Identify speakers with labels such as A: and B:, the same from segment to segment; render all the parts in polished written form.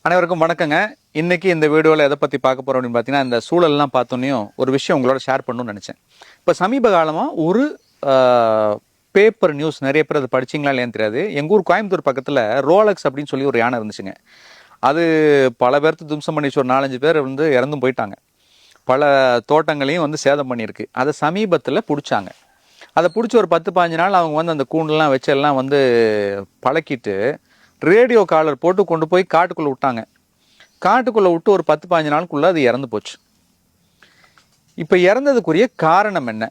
A: அனைவருக்கும் வணக்கங்க. இன்னைக்கு இந்த வீடியோவில் எதை பற்றி பார்க்க போகிறோம் அப்படின்னு பார்த்தீங்கன்னா, இந்த சூழல்லாம் பார்த்தோன்னையும் ஒரு விஷயம் உங்களோட ஷேர் பண்ணணும்னு நினச்சேன். இப்போ சமீப காலமாக ஒரு பேப்பர் நியூஸ், நிறைய பேர் அதை படிச்சிங்களா இல்லையான்னு தெரியாது. எங்கள் ஊர் கோயம்புத்தூர் பக்கத்தில் ரோலக்ஸ் அப்படின்னு சொல்லி ஒரு யானை இருந்துச்சுங்க. அது பல பேர்த்து தும்சம் பண்ணிச்சு. ஒரு 4-5 பேர் இறந்தும் போயிட்டாங்க. பல தோட்டங்களையும் சேதம் பண்ணியிருக்கு. அதை சமீபத்தில் பிடிச்சாங்க. அதை பிடிச்சி ஒரு 10-15 நாள் அவங்க அந்த கூண்டெல்லாம் வச்சு எல்லாம் பழக்கிட்டு ரேடியோ காலர் போட்டு கொண்டு போய் காட்டுக்குள்ளே விட்டாங்க. காட்டுக்குள்ளே விட்டு ஒரு 10-15 நாளுக்குள்ளே அது இறந்து போச்சு. இப்போ இறந்ததுக்குரிய காரணம் என்ன?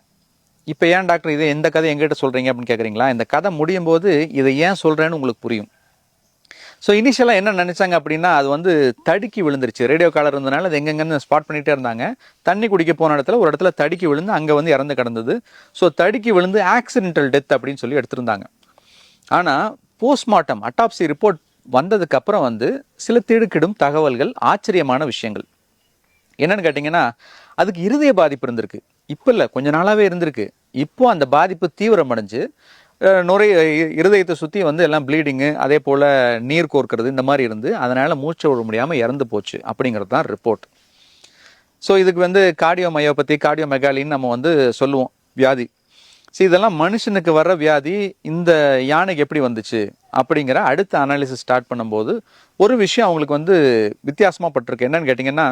A: இப்போ ஏன் டாக்டர் இதை எந்த கதை எங்கிட்ட சொல்கிறீங்க அப்படின்னு கேட்குறீங்களா? இந்த கதை முடியும் போது இதை ஏன் சொல்கிறேன்னு உங்களுக்கு புரியும். ஸோ இனிஷியலாக என்ன நினச்சாங்க அப்படின்னா, அது தடுக்கி விழுந்துருச்சு. ரேடியோ காலர் இருந்தனால அது எங்கெங்கன்னு ஸ்பாட் பண்ணிகிட்டே இருந்தாங்க. தண்ணி குடிக்க போன இடத்துல ஒரு இடத்துல தடுக்கி விழுந்து அங்கே இறந்து கிடந்தது. ஸோ தடுக்கி விழுந்து ஆக்சிடென்டல் டெத் அப்படின்னு சொல்லி எடுத்திருந்தாங்க. ஆனால் போஸ்ட்மார்ட்டம் அட்டாப்சி ரிப்போர்ட் வந்ததுக்கு அப்புறம் சில திடுக்கிடும் தகவல்கள், ஆச்சரியமான விஷயங்கள் என்னன்னு கேட்டிங்கன்னா, அதுக்கு இருதய பாதிப்பு இருந்திருக்கு. இப்போ இல்லை, கொஞ்ச நாளாகவே இருந்திருக்கு. இப்போ அந்த பாதிப்பு தீவிரமடைஞ்சு இருதயத்தை சுற்றி எல்லாம் ப்ளீடிங்கு, அதே போல் நீர் கோர்க்கிறது, இந்த மாதிரி இருந்து அதனால் மூச்சு விட முடியாமல் இறந்து போச்சு அப்படிங்கிறது தான் ரிப்போர்ட். ஸோ இதுக்கு கார்டியோமயோபதி, கார்டியோமெகாலின்னு நம்ம சொல்லுவோம் வியாதி. ஸோ இதெல்லாம் மனுஷனுக்கு வர்ற வியாதி. இந்த யானைக்கு எப்படி வந்துச்சு அப்படிங்கிற அடுத்த அனாலிசிஸ் ஸ்டார்ட் பண்ணும்போது ஒரு விஷயம் அவங்களுக்கு வித்தியாசமாக பட்டிருக்கு. என்னன்னு கேட்டிங்கன்னா,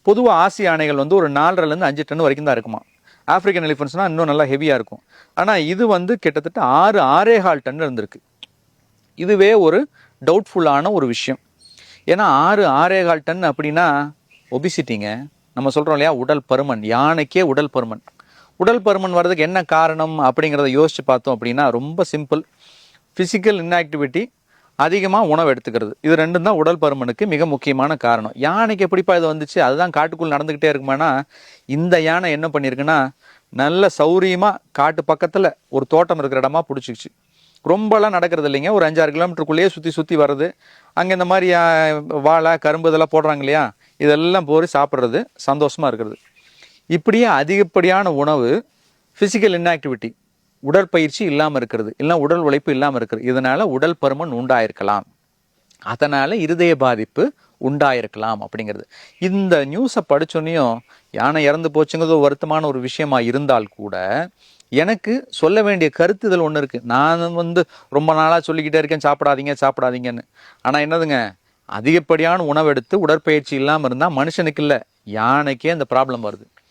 A: பொதுவாக ஆசிய யானைகள் ஒரு 4.5 5 டன் வரைக்கும் தான் இருக்குமா. ஆப்பிரிக்கன் எலிஃபென்ட்ஸ்னால் இன்னும் நல்லா ஹெவியாக இருக்கும். ஆனால் இது கிட்டத்தட்ட 6-6.25 டன் இருந்திருக்கு. இதுவே ஒரு டவுட்ஃபுல்லான ஒரு விஷயம். ஏன்னா 6-6.25 டன் அப்படின்னா ஒபிசிட்டிங்க. நம்ம சொல்கிறோம் இல்லையா, உடல் பருமன். யானைக்கே உடல் பருமன். உடல் பருமன் வர்றதுக்கு என்ன காரணம் அப்படிங்கிறத யோசிச்சு பார்த்தோம் அப்படின்னா ரொம்ப சிம்பிள். ஃபிசிக்கல் இன்ஆக்டிவிட்டி, அதிகமாக உணவு எடுத்துக்கிறது, இது ரெண்டும் தான் உடல் பருமனுக்கு மிக முக்கியமான காரணம். யானைக்கு எப்படிப்பா இது வந்துச்சு? அதுதான் காட்டுக்குள் நடந்துக்கிட்டே இருக்குமானா, இந்த யானை என்ன பண்ணியிருக்குன்னா, நல்ல சௌரியமாக காட்டு பக்கத்தில் ஒரு தோட்டம் இருக்கிற இடமா பிடிச்சிக்கிச்சு. ரொம்பலாம் நடக்கிறது இல்லைங்க. ஒரு 5-6 கிலோமீட்டருக்குள்ளேயே சுற்றி வர்றது. அங்கே இந்த மாதிரி வாழை, கரும்பு இதெல்லாம் போடுறாங்க இல்லையா, இதெல்லாம் போய் சாப்பிட்றது, சந்தோஷமாக இருக்கிறது. இப்படியே அதிகப்படியான உணவு, ஃபிசிக்கல் இன்ஆக்டிவிட்டி, உடற்பயிற்சி இல்லாமல் இருக்கிறது, இல்லை உடல் உழைப்பு இல்லாமல் இருக்கிறது. இதனால் உடல் பருமன் உண்டாயிருக்கலாம். அதனால் இருதய பாதிப்பு உண்டாயிருக்கலாம் அப்படிங்கிறது. இந்த நியூஸை படித்தோன்னையும் யானை இறந்து போச்சுங்கிறது வருத்தமான ஒரு விஷயமா இருந்தால் கூட எனக்கு சொல்ல வேண்டிய கருத்துதல் ஒன்று இருக்குது. நான் ரொம்ப நாளாக சொல்லிக்கிட்டே இருக்கேன், சாப்பிடாதீங்கன்னு. ஆனால் என்னதுங்க, அதிகப்படியான உணவு எடுத்து உடற்பயிற்சி இல்லாமல் இருந்தால் மனுஷனுக்கு இல்லை, யானைக்கே அந்த ப்ராப்ளம் வருது.